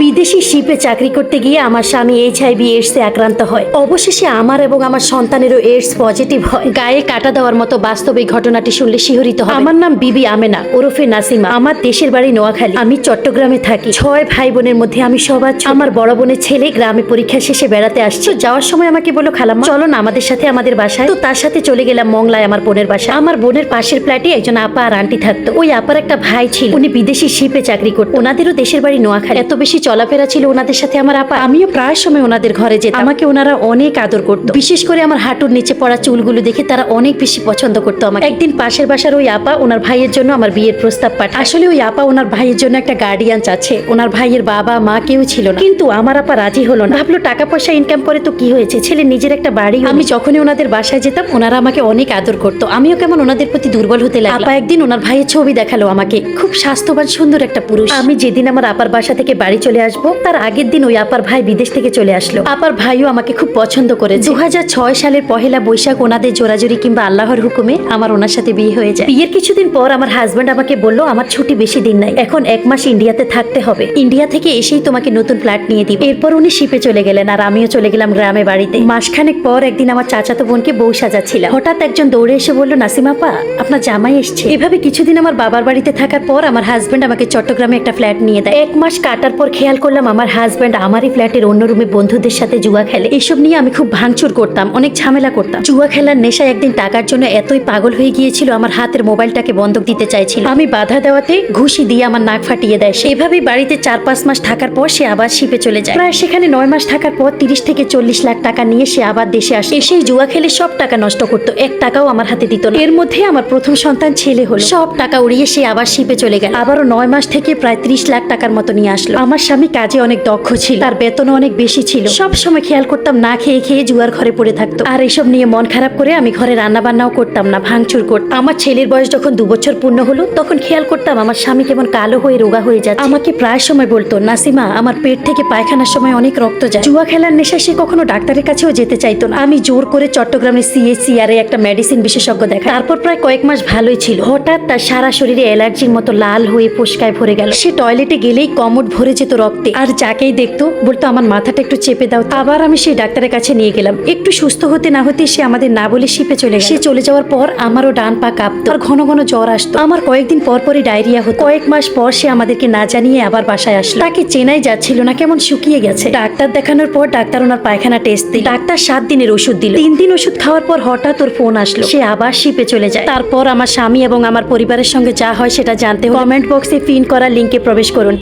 বিদেশি শিপে চাকরি করতে গিয়ে আমার স্বামী এইচআইভি এইডসে আক্রান্ত হয়। অবশেষে আমার এবং আমার সন্তানেরও এইডস পজিটিভ হয়। গায়ে কাটা দেওয়ার মতো বাস্তব এই ঘটনাটি শুনলে শিহরিত হয়। আমার নাম বিবি আমেনা ওরফে নাসিমা। আমার দেশের বাড়ি নোয়াখালী। আমি চট্টগ্রামে থাকি। 6 ভাই বোনের মধ্যে আমি সবার ছোট। আমার বড় বোনের ছেলে গ্রামে পরীক্ষা শেষে বেড়াতে আসছে। যাওয়ার সময় আমাকে বলল, খালাম্মা চলো না আমাদের সাথে আমাদের বাসায়। তো তার সাথে চলে গেলাম মংলায় আমার বোনের বাসা। আমার বোনের পাশের ফ্ল্যাটে একজন আপা আর আন্টি থাকতো। ওই আপার একটা ভাই ছিল, উনি বিদেশি শিপে চাকরি করতো। ওনাদেরও দেশের বাড়ি নোয়াখালী। এত বেশি চলাফেরা ছিল ওনাদের সাথে আমার আপা। আমিও প্রায় সময় ওনাদের ঘরে যেতাম। আমাকে ওনারা অনেক আদর করতো। বিশেষ করে আমার হাঁটুর নিচে পড়া চুলগুলো দেখে তারা অনেক বেশি পছন্দ করতো আমাকে। একদিন পাশের বাসার ওই আপা ওনার ভাইয়ের জন্য আমার বিয়ের প্রস্তাব পাঠায়। আসলে ওই আপা ওনার ভাইয়ের জন্য একটা গার্ডিয়ান চাচ্ছে। ওনার ভাইয়ের বাবা মা কেউ ছিল না, কিন্তু আমার আপা রাজি হলো না। ভাবলো টাকা পয়সা ইনকাম করে তো কি হয়েছে, ছেলে নিজের একটা বাড়ি। আমি যখনই ওনাদের বাসায় যেতাম ওনারা আমাকে অনেক আদর করতো। আমিও কেমন ওনাদের প্রতি দুর্বল হতে লাগলাম। আপা একদিন ওনার ভাইয়ের ছবি দেখালো আমাকে, খুব স্বাস্থ্যবান সুন্দর একটা পুরুষ। আমি যেদিন আমার আপার বাসা থেকে বাড়ি চলে আসবো তার আগের দিন ওই আপার ভাই বিদেশ থেকে চলে আসলো। আপার ভাইও আমাকে খুব পছন্দ করে। 2006 সালের পহেলা বৈশাখ ওনাদের জোরাজুরি কিংবা আল্লাহর হুকুমে আমার ওনার সাথে বিয়ে হয়ে যায়। বিয়ের কিছুদিন পর আমার হাজবেন্ড আমাকে বললো, আমার ছুটি বেশি দিন নাই, এখন 1 মাস ইন্ডিয়াতে থাকতে হবে। ইন্ডিয়া থেকে এসেই তোমাকে নতুন ফ্ল্যাট নিয়ে দিবে। এরপর উনি শিপে চলে গেলেন আর আমিও চলে গেলাম গ্রামে বাড়িতে। মাসখানেক পর একদিন আমার চাচাতো বোনকে বউ সাজাচ্ছিলাম। হঠাৎ একজন দৌড়ে এসে বললো, নাসিমা আপা আপনার জামাই এসছে। এভাবে কিছুদিন আমার বাবার বাড়িতে থাকার পর আমার হাজবেন্ড আমাকে চট্টগ্রামে একটা ফ্ল্যাট নিয়ে দেয়। 1 মাস কাটার পর খেয়াল করলাম আমার হাজবেন্ড আমারই ফ্ল্যাটের অন্য রুমে বন্ধুদের সাথে জুয়া খেলে। এসব নিয়ে আমি খুব ভাঙচুর করতাম, অনেক ঝামেলা করতাম। জুয়া খেলার নেশায় একদিন টাকার জন্য এতই পাগল হয়ে গিয়েছিল আমার হাতের মোবাইলটাকে বন্ধক দিতে চাইছিল। আমি বাধা দেওয়াতে ঘুষি দিয়ে আমার নাক ফাটিয়ে দেয়। এভাবেই বাড়িতে 4-5 মাস থাকার পর সে আবার শিপে চলে যায়। প্রায় সেখানে 9 মাস থাকার পর 30 থেকে 40 লাখ টাকা নিয়ে সে আবার দেশে আসে। এসেই জুয়া খেলে সব টাকা নষ্ট করতো, 1 টাকাও আমার হাতে দিত না। এর মধ্যে আমার প্রথম সন্তান ছেলে হলো। সব টাকা উড়িয়ে সে আবার শিপে চলে গেল। আবারও 9 মাস থেকে প্রায় 30 লাখ টাকার মতো নিয়ে আসলো। আমার স্বামী কাজে অনেক দক্ষ ছিল, তার বেতনও অনেক বেশি ছিল। সব সময় খেয়াল করতাম না খেয়ে খেয়ে জুয়ার ঘরে পড়ে থাকতো। আর এসব নিয়ে মন খারাপ করে আমি ঘরে রান্না বান্নাও করতাম না, ভাঙচুর করতাম। আমার ছেলের বয়স যখন 2 বছর পূর্ণ হলো তখন খেয়াল করতাম আমার স্বামী কেমন কালো হয়ে রোগা হয়ে যাচ্ছে। আমাকে প্রায় সময় বলতো, নাসিমা আমার পেট থেকে পায়খানার সময় অনেক রক্ত যায়। জুয়া খেলার নেশায় সে কখনো ডাক্তারের কাছেও যেতে চাইতো না। আমি জোর করে চট্টগ্রামের CHCR একটা মেডিসিন বিশেষজ্ঞ দেখা। তারপর প্রায় কয়েক মাস ভালোই ছিল। হঠাৎ তার সারা শরীরে অ্যালার্জির মতো লাল হয়ে ফোস্কায় ভরে গেল। সে টয়লেটে গেলেই কমোড ভরে যেত রক্তে। আর যাকেই দেখতো বলতো, আমার মাথাটা একটু চেপে দাও। আবার আমি সেই ডাক্তারের কাছে নিয়ে গেলাম। একটু সুস্থ হতে না হতে সে আমাদের না বলে শিপে চলে গেল। সে চলে যাওয়ার পর আমারও ডান পা কাঁপতো আর ঘন ঘন জ্বর আসতো। আমার কয়েকদিন পর পরই ডায়রিয়া হতো। কয়েক মাস পর সে আমাদেরকে না জানিয়ে আবার বাসায় আসলো। তাকে চেনাই যাচ্ছিল না, কেমন শুকিয়ে গেছে। ডাক্তার দেখানোর পর ডাক্তার ওনার পায়খানা টেস্ট দিল। ডাক্তার 7 দিনের ওষুধ দিল। 3 দিন ওষুধ খাওয়ার পর হঠাৎ ওর ফোন আসলো, সে আবার শিপে চলে যায়। তারপর আমার স্বামী এবং আমার পরিবারের সঙ্গে যা হয় সেটা জানতে কমেন্ট বক্সে পিন করা লিংকে প্রবেশ করুন।